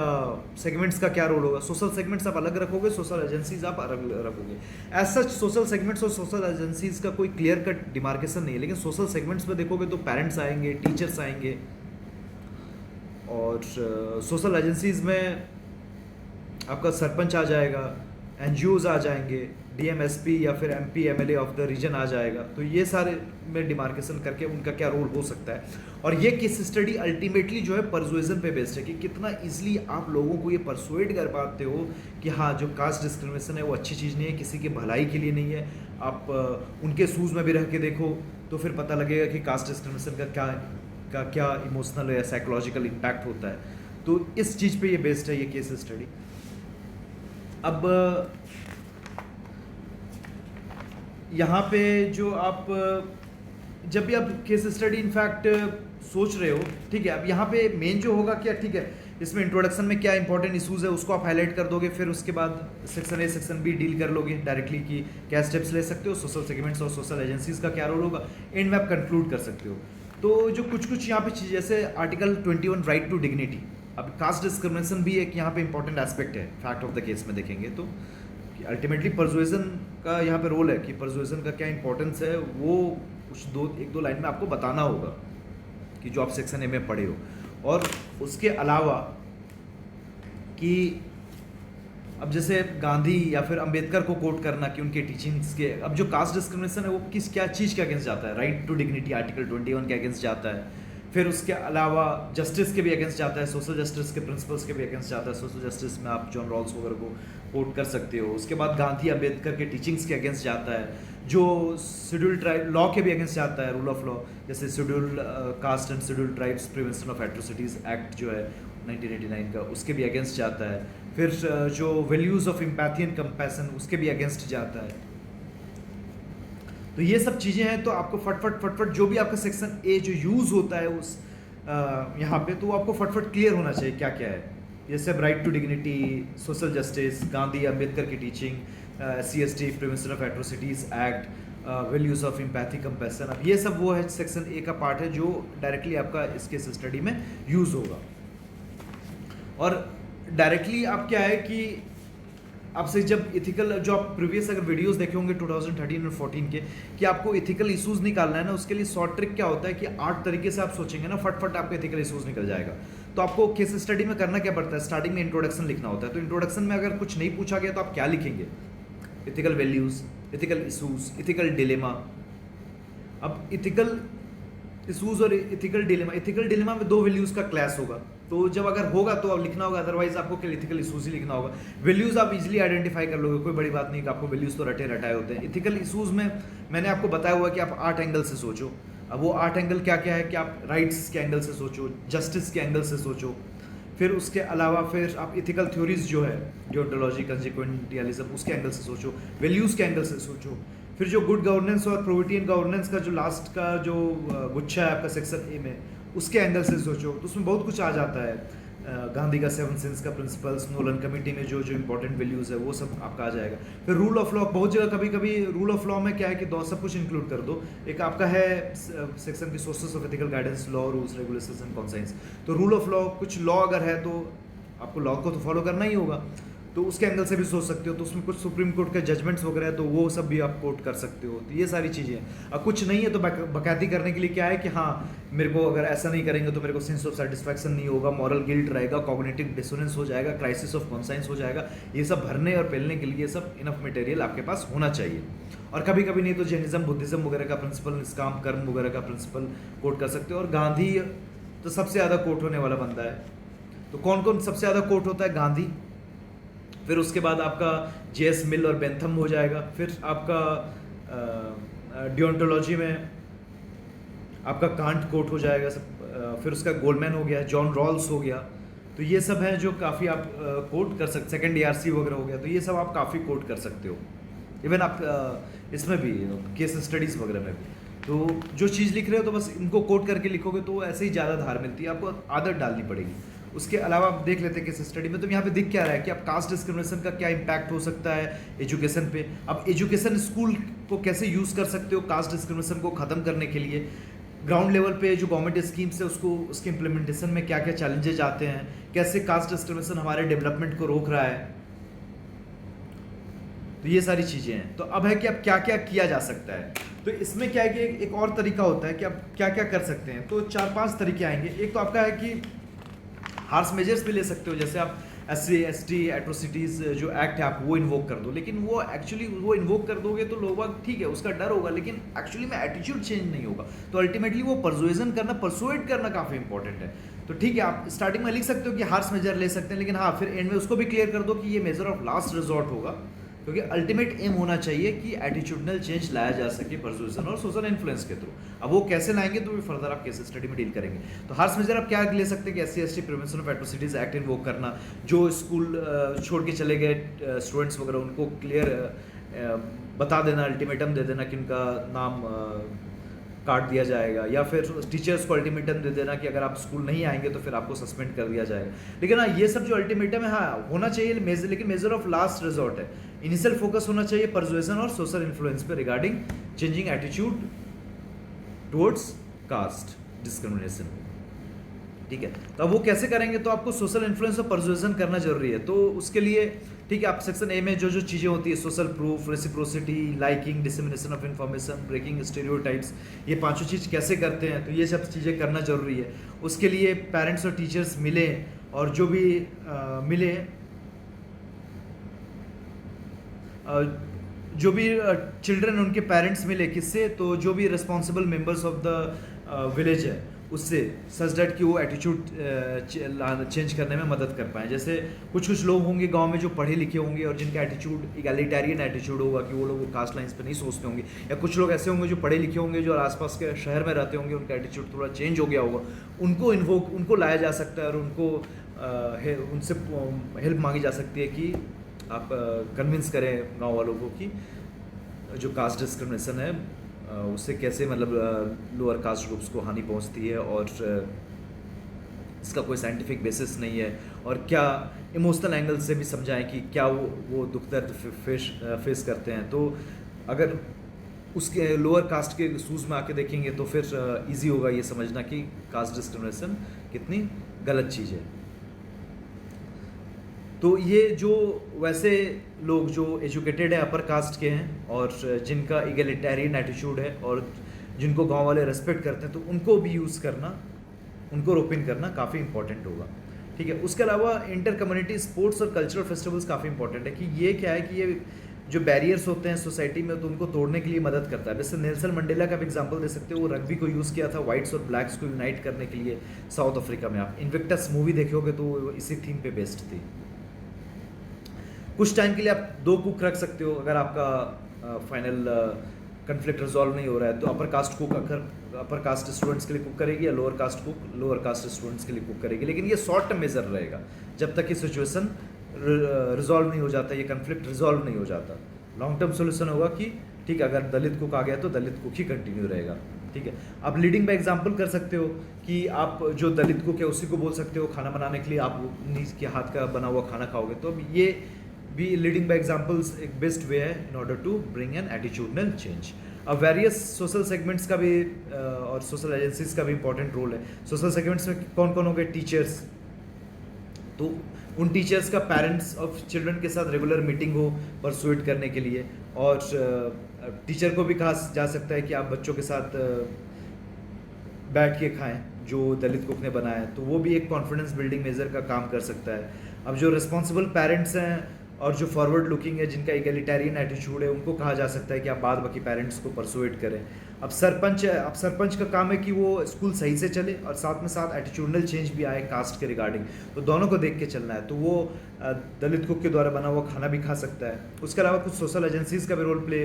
सेगमेंट्स का क्या रोल होगा। सोशल सेगमेंट्स आप अलग रखोगे, सोशल एजेंसीज आप अलग रखोगे। एज सच सोशल सेगमेंट्स और सोशल एजेंसीज का कोई क्लियर कट डिमार्केशन नहीं है, लेकिन सोशल सेगमेंट्स में देखोगे तो पेरेंट्स आएंगे, टीचर्स आएंगे, और सोशल एजेंसीज में आपका सरपंच आ जाएगा, एनजीओज आ जाएंगे, डीएमएसपी या फिर MP MLA of the region आ जाएगा। तो ये सारे में डिमार्केशन करके उनका क्या रोल हो सकता है। और ये केस स्टडी अल्टीमेटली जो है परसुएजन पे बेस्ड है कि कितना इजीली आप लोगों को ये परसुएड कर पाते हो कि हाँ, जो कास्ट डिस्क्रिमिनेशन है वो अच्छी चीज़ नहीं है, किसी की भलाई के लिए नहीं है। आप उनके शूज़ में भी रह के देखो तो फिर पता लगेगा कि कास्ट डिस्क्रिमिनेशन का क्या इमोशनल या साइकोलॉजिकल इम्पैक्ट होता है। तो इस चीज़ पे ये बेस्ड है ये केस स्टडी। अब यहाँ पे जो आप जब भी आप केस स्टडी इनफैक्ट सोच रहे हो, ठीक है, अब यहाँ पे मेन जो होगा क्या, ठीक है, इसमें इंट्रोडक्शन में क्या इंपॉर्टेंट इशूज़ है उसको आप हाईलाइट कर दोगे, फिर उसके बाद section A section B deal कर लोगे डायरेक्टली कि क्या स्टेप्स ले सकते हो, सोशल सेगमेंट्स और सोशल एजेंसीज का क्या रोल होगा, एंड में आप कंक्लूड कर सकते हो। तो जो कुछ यहाँ पे चीज़, जैसे आर्टिकल 21 राइट टू डिग्निटी, अब कास्ट डिस्क्रिमिनेशन भी एक यहाँ पे इंपॉर्टेंट एस्पेक्ट है फैक्ट ऑफ द केस में देखेंगे तो अल्टीमेटली परसुएजन का यहाँ पे रोल है कि परसुएजन का क्या इंपॉर्टेंस है, वो कुछ एक दो लाइन में आपको बताना होगा कि जो आप सेक्शन ए में पढ़े हो। और उसके अलावा कि अब जैसे गांधी या फिर अंबेडकर को कोट करना कि उनके टीचिंग्स के, अब जो कास्ट डिस्क्रिमिनेशन है वो क्या चीज़ के अगेंस्ट जाता है, राइट टू डिग्निटी आर्टिकल 21 के अगेंस्ट जाता है। फिर उसके अलावा जस्टिस के भी अगेंस्ट जाता है, सोशल जस्टिस के प्रिंसिपल्स के भी अगेंस्ट जाता है। सोशल जस्टिस में आप जॉन रॉल्स वगैरह को कोट कर सकते हो। उसके बाद गांधी अंबेडकर के टीचिंग्स के अगेंस्ट जाता है, जो शेड्यूल ट्राइब लॉ के भी अगेंस्ट जाता है, रूल ऑफ लॉ, जैसे schedule caste and schedule tribes prevention of atrocities act जो है 1989 का, उसके भी अगेंस्ट जाता है। फिर जो values of empathy and compassion, उसके भी अगेंस्ट जाता है। तो ये सब चीज़ें हैं, तो आपको फटफट जो भी आपका सेक्शन ए जो यूज़ होता है उस यहाँ पे, तो आपको फटफट क्लियर होना चाहिए क्या क्या है। जैसे right to dignity, social justice, Gandhi Ambedkar की teaching, CST prevention of atrocities act, values of empathy compassion, अब ये सब वो है सेक्शन ए का पार्ट है जो डायरेक्टली आपका इस केस स्टडी में यूज़ होगा। और डायरेक्टली आप क्या है कि आपसे जब इथिकल, जो आप प्रीवियस अगर वीडियोस देखे होंगे 2013 और 14 के, कि आपको इथिकल इश्यूज निकालना है ना, उसके लिए शॉर्ट ट्रिक क्या होता है कि 8 तरीके से आप सोचेंगे ना, फटफट आपको इथिकल इश्यूज निकल जाएगा। तो आपको केस स्टडी में करना क्या पड़ता है, स्टार्टिंग में इंट्रोडक्शन लिखना होता है। तो इंट्रोडक्शन में अगर कुछ नहीं पूछा गया तो आप क्या लिखेंगे, ethical values, ethical issues, ethical dilemma. अब इथिकल इशूज और इथिकल डिलेमा में 2 वैल्यूज़ का क्लैश होगा, तो जब अगर होगा तो अब लिखना होगा, अदरवाइज आपको केवल इथिकल इशूज ही लिखना होगा। वैल्यूज़ आप इजीली आइडेंटिफाई कर लोगे, कोई बड़ी बात नहीं कि आपको वैल्यूज़ तो रटे रटाए होते हैं। इथिकल इशूज में मैंने आपको बताया हुआ कि आप 8 एंगल से सोचो। अब वो 8 एंगल क्या क्या है कि आप राइट्स के एंगल से सोचो, जस्टिस के एंगल से सोचो, फिर उसके अलावा फिर आप इथिकल थ्योरीज जो है, डियोंटोलॉजी, कंसिक्वेंटियलिज्म, उसके एंगल से सोचो, वैल्यूज़ के एंगल से सोचो। फिर जो गुड गवर्नेंस और प्रोविटी एंड गवर्नेंस का जो लास्ट का जो गुच्छा है आपका सेक्शन ए में, उसके एंगल से सोचो। तो उसमें बहुत कुछ आ जाता है, गांधी का 7 सेंस का प्रिंसिपल्स, नोलन कमेटी में जो जो इंपॉर्टेंट वैल्यूज़ है वो सब आपका आ जाएगा। फिर रूल ऑफ लॉ, बहुत जगह कभी कभी रूल ऑफ लॉ में क्या है कि दो सब कुछ इंक्लूड कर दो। एक आपका है सेक्शन की sources of ethical guidance, law, rules, regulations and conscience. तो रूल ऑफ लॉ, कुछ लॉ अगर है तो आपको लॉ को तो फॉलो करना ही होगा, तो उसके एंगल से भी सोच सकते हो। तो उसमें कुछ सुप्रीम कोर्ट के जजमेंट्स वगैरह है तो वो सब भी आप कोट कर सकते हो। तो ये सारी चीज़ें हैं। अब कुछ नहीं है तो बकैती करने के लिए क्या है कि हाँ, मेरे को अगर ऐसा नहीं करेंगे तो मेरे को सेंस ऑफ सेटिस्फैक्शन नहीं होगा, मॉरल गिल्ट रहेगा, कॉग्निटिव डिसोनेंस हो जाएगा, क्राइसिस ऑफ कॉन्साइंस हो जाएगा। ये सब भरने और पेलने के लिए ये सब इनफ मटेरियल आपके पास होना चाहिए। और कभी कभी नहीं तो जैनिज्म, बुद्धिज्म वगैरह का प्रिंसिपल, निष्काम कर्म वगैरह का प्रिंसिपल कोट कर सकते हो। और गांधी तो सबसे ज़्यादा कोट होने वाला बंदा है। तो कौन कौन सबसे ज़्यादा कोट होता है, गांधी। फिर उसके बाद आपका JS मिल और बेंथम हो जाएगा। फिर आपका डियोंटोलॉजी में आपका कांट कोट हो जाएगा सब। फिर उसका गोल्डमैन हो गया, जॉन रॉल्स हो गया। तो ये सब हैं जो काफ़ी आप कोट कर सकते। सेकंड ARC वगैरह हो गया, तो ये सब आप काफ़ी कोट कर सकते हो। इवन आप इसमें भी केस स्टडीज़ वगैरह में भी, तो जो चीज़ लिख रहे हो तो बस इनको कोट करके लिखोगे तो ऐसे ही ज़्यादा धार मिलती है, आपको आदत डालनी पड़ेगी। उसके अलावा आप देख लेते हैं केस स्टडी में, तो यहाँ पे दिख क्या रहा है कि अब कास्ट डिस्क्रिमिनेशन का क्या इम्पैक्ट हो सकता है एजुकेशन पे। अब एजुकेशन स्कूल को कैसे यूज़ कर सकते हो कास्ट डिस्क्रिमिनेशन को ख़त्म करने के लिए, ग्राउंड लेवल पे जो गवर्नमेंट स्कीम्स है उसको उसके इम्प्लीमेंटेशन में क्या क्या चैलेंजेज आते हैं, कैसे कास्ट डिस्क्रिमिनेशन हमारे डेवलपमेंट को रोक रहा है, तो ये सारी चीज़ें हैं। तो अब है कि अब क्या क्या किया जा सकता है। तो इसमें क्या है कि एक और तरीका होता है कि आप क्या क्या कर सकते हैं। तो 4-5 तरीके आएंगे। एक तो आपका है कि हार्श मेजर्स भी ले सकते हो, जैसे आप SC ST एट्रोसिटीज़ जो एक्ट है आप वो इन्वोक कर दो, लेकिन वो एक्चुअली वो इन्वोक कर दोगे तो लोग ठीक है उसका डर होगा, लेकिन एक्चुअली में एटीट्यूड चेंज नहीं होगा। तो अल्टीमेटली वो परसुएजन करना, परसुएट करना काफ़ी इंपॉर्टेंट है। तो ठीक है, आप स्टार्टिंग में लिख सकते हो कि हार्श मेजर ले सकते हैं, लेकिन हाँ फिर एंड में उसको भी क्लियर कर दो कि ये मेजर ऑफ लास्ट रिजॉर्ट होगा, क्योंकि अल्टीमेट एम होना चाहिए कि एटीट्यूडनल चेंज लाया जा सके परसुएशन और सोशल इन्फ्लुएंस के थ्रू। अब वो कैसे लाएंगे तो भी फर्दर आप केस स्टडी में डील करेंगे। तो हार्श मेजर आप क्या ले सकते हैं कि SC ST prevention of atrocities act invoke करना, जो स्कूल छोड़ के चले गए स्टूडेंट्स वगैरह उनको क्लियर बता देना, अल्टीमेटम दे देना कि उनका नाम काट दिया जाएगा, या फिर टीचर्स को अल्टीमेटम दे देना कि अगर आप स्कूल नहीं आएंगे तो फिर आपको सस्पेंड कर दिया जाएगा। लेकिन हाँ ये सब जो अल्टीमेटम है हाँ होना चाहिए मेजर, लेकिन मेजर ऑफ लास्ट रिजॉर्ट है। इनिशियल फोकस होना चाहिए परसुएशन और सोशल इन्फ्लुएंस पे regarding changing attitude towards caste discrimination. ठीक है, तो अब वो कैसे करेंगे, तो आपको सोशल इन्फ्लुएंस और परसुएशन करना जरूरी है। तो उसके लिए ठीक है, आप सेक्शन ए में जो जो चीज़ें होती है, social proof, reciprocity, liking, dissemination of information, breaking stereotypes, ये पांचों चीज़ कैसे करते हैं, तो ये सब चीज़ें करना जरूरी है। उसके लिए पेरेंट्स और टीचर्स मिले, और जो भी मिले जो भी चिल्ड्रन उनके पेरेंट्स मिले किससे, तो जो भी responsible members of the village है उससे, सच दैट कि वो एटीट्यूड चेंज करने में मदद कर पाएँ। जैसे कुछ लोग होंगे गांव में जो पढ़े लिखे होंगे और जिनका एटीट्यूड इगैलिटेरियन एटीट्यूड होगा कि वो लोग कास्ट लाइंस पे नहीं सोचते होंगे, या कुछ लोग ऐसे होंगे जो पढ़े लिखे होंगे जो आसपास के शहर में रहते होंगे, उनका एटीट्यूड थोड़ा चेंज हो गया होगा, उनको लाया जा सकता है और उनको उनसे हेल्प मांगी जा सकती है कि आप कन्विंस करें गाँव वालों को कि जो कास्ट डिस्क्रिमिनेशन है उससे कैसे मतलब लोअर कास्ट ग्रुप्स को हानि पहुंचती है, और इसका कोई साइंटिफिक बेसिस नहीं है, और क्या इमोशनल एंगल से भी समझाएं कि क्या वो दुख दर्द फेस करते हैं। तो अगर उसके लोअर कास्ट के शूज़ में आके देखेंगे तो फिर इजी होगा ये समझना कि कास्ट डिस्क्रिमिनेशन कितनी गलत चीज़ है। तो ये जो वैसे लोग जो एजुकेटेड है अपर कास्ट के हैं और जिनका इगैलिटेरियन एटीट्यूड है और जिनको गांव वाले रेस्पेक्ट करते हैं, तो उनको भी यूज़ करना, उनको रोप इन करना काफ़ी इंपॉर्टेंट होगा। ठीक है, उसके अलावा इंटर कम्युनिटी स्पोर्ट्स और कल्चरल फेस्टिवल्स काफ़ी इंपॉर्टेंट है कि ये क्या है कि ये जो बैरियर्स होते हैं सोसाइटी में तो उनको तोड़ने के लिए मदद करता है। जैसे नेल्सन मंडेला का भी एग्जांपल दे सकते हो, वो रग्बी को यूज़ किया था वाइट्स और ब्लैक्स को यूनाइट करने के लिए साउथ अफ्रीका में। आप इन्विक्टस मूवी देखोगे तो वो इसी थीम पे बेस्ड थी। कुछ टाइम के लिए आप 2 कुक रख सकते हो, अगर आपका फाइनल कन्फ्लिक्ट रिजॉल्व नहीं हो रहा है तो upper caste cook upper caste students के लिए कुक करेगी, या lower caste cook lower caste students के लिए कुक करेगी। लेकिन ये शॉर्ट टर्म मेजर रहेगा जब तक ये सिचुएशन रिजॉल्व नहीं हो जाता, ये कन्फ्लिक्ट रिजॉल्व नहीं हो जाता। लॉन्ग टर्म सोल्यूशन होगा कि ठीक है, अगर दलित कुक आ गया तो दलित कुक ही कंटिन्यू रहेगा। ठीक है, आप लीडिंग बाय एग्जांपल कर सकते हो कि आप जो दलित कुक है उसी को बोल सकते हो खाना बनाने के लिए आप उन्हीं के हाथ का बना हुआ खाना खाओगे। तो अब ये भी लीडिंग बाय एग्जांपल्स एक बेस्ट वे है in order to bring an attitudinal change. अब वेरियस सोशल सेगमेंट्स का भी और सोशल एजेंसीज का भी इंपॉर्टेंट रोल है। सोशल सेगमेंट्स में कौन कौन हो गए, टीचर्स, तो उन टीचर्स का पेरेंट्स ऑफ चिल्ड्रन के साथ रेगुलर मीटिंग हो परसुएट करने के लिए, और टीचर को भी कहा जा सकता है कि आप बच्चों के साथ बैठ के खाएं जो दलित कुक ने बनाया है, तो वो भी एक कॉन्फिडेंस बिल्डिंग मेजर का काम कर सकता है। अब जो रिस्पॉन्सिबल पेरेंट्स हैं और जो फॉरवर्ड लुकिंग है, जिनका इगैलिटेरियन एटीट्यूड है, उनको कहा जा सकता है कि आप बाद बाकी पेरेंट्स को परसुएट करें। अब सरपंच का काम है कि वो स्कूल सही से चले और साथ में साथ एटीट्यूडनल चेंज भी आए कास्ट के रिगार्डिंग, तो दोनों को देख के चलना है। तो वो दलित कुक के द्वारा बना हुआ खाना भी खा सकता है। उसके अलावा कुछ सोशल एजेंसीज़ का भी रोल प्ले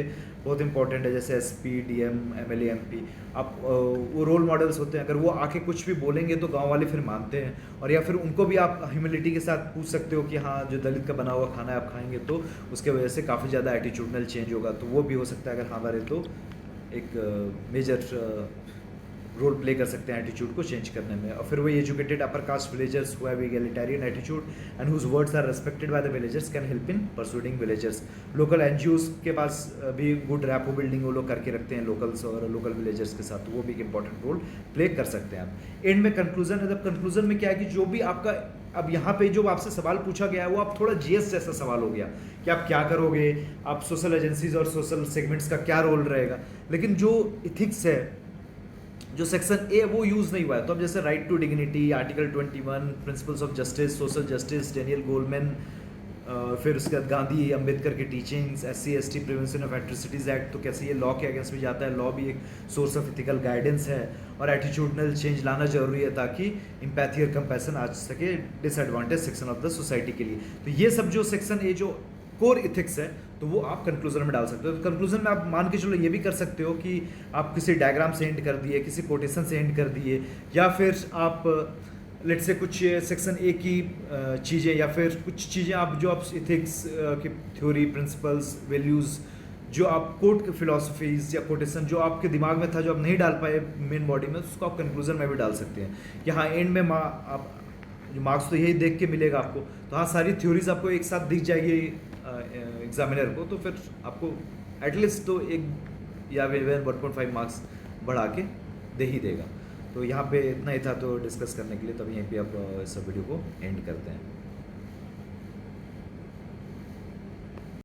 बहुत इंपॉर्टेंट है, जैसे एसपी, डीएम, एमएलए, एमपी। आप वो रोल मॉडल्स होते हैं, अगर वो आके कुछ भी बोलेंगे तो गांव वाले फिर मानते हैं। और या फिर उनको भी आप ह्यूमिलिटी के साथ पूछ सकते हो कि हाँ, जो दलित का बना हुआ खाना है आप खाएंगे, तो उसके वजह से काफ़ी ज़्यादा एटीट्यूडनल चेंज होगा। तो वो भी हो सकता है, अगर हाँ भरे तो एक मेजर रोल प्ले कर सकते हैं एटीट्यूड को चेंज करने में। और फिर वही educated upper caste villagers who have egalitarian attitude and whose words are respected by the villagers can help in pursuing villagers. Local NGOs के पास भी गुड रैपो बिल्डिंग वो लोग करके रखते हैं लोकल्स और लोकल विलेजर्स के साथ, तो वो भी एक इंपॉर्टेंट रोल प्ले कर सकते हैं आप। एंड में कंक्लूजन है, कंक्लूजन में क्या है कि जो भी आपका अब यहाँ पे जो आपसे सवाल पूछा गया है वो आप थोड़ा जीएस जैसा सवाल हो गया कि आप क्या करोगे, आप सोशल एजेंसीज और सोशल सेगमेंट्स का क्या रोल रहेगा। लेकिन जो इथिक्स है, जो सेक्शन ए वो यूज़ नहीं हुआ है। तो अब जैसे right to dignity, article 21, principles of justice, social justice, Daniel Goleman, फिर उसके बाद गांधी अंबेडकर की teachings, SC/ST prevention of atrocities act, तो कैसे ये लॉ के अगेंस्ट भी जाता है। लॉ भी एक सोर्स ऑफ इथिकल गाइडेंस है, और एटीट्यूडनल चेंज लाना जरूरी है ताकि इम्पैथी और कंपैशन आ सके disadvantage section of the society के लिए। तो ये सब जो सेक्शन ए जो कोर इथिक्स है, तो वो आप कंक्लूजन में डाल सकते हो। तो कंक्लूजन में आप मान के चलो ये भी कर सकते हो कि आप किसी डायग्राम से एंड कर दिए, किसी कोटेशन से एंड कर दिए, या फिर आप लेट से कुछ सेक्शन ए की चीज़ें, या फिर कुछ चीज़ें आप जो आप इथिक्स की थ्योरी, प्रिंसिपल्स, वैल्यूज़, जो आप कोट के फिलोसफीज या कोटेशन जो आपके दिमाग में था जो आप नहीं डाल पाए मेन बॉडी में, उसको आप कंक्लूजन में भी डाल सकते हैं कि हाँ एंड में आप जो मार्क्स तो यही देख के मिलेगा आपको। तो हाँ, सारी थ्योरीज आपको एक साथ दिख जाएगी एग्जामिनर को, तो फिर आपको एटलीस्ट तो 1 या 1.5 मार्क्स बढ़ा के दे ही देगा। तो यहाँ पे इतना ही था तो डिस्कस करने के लिए, तब यहीं पे आप इस वीडियो को एंड करते हैं।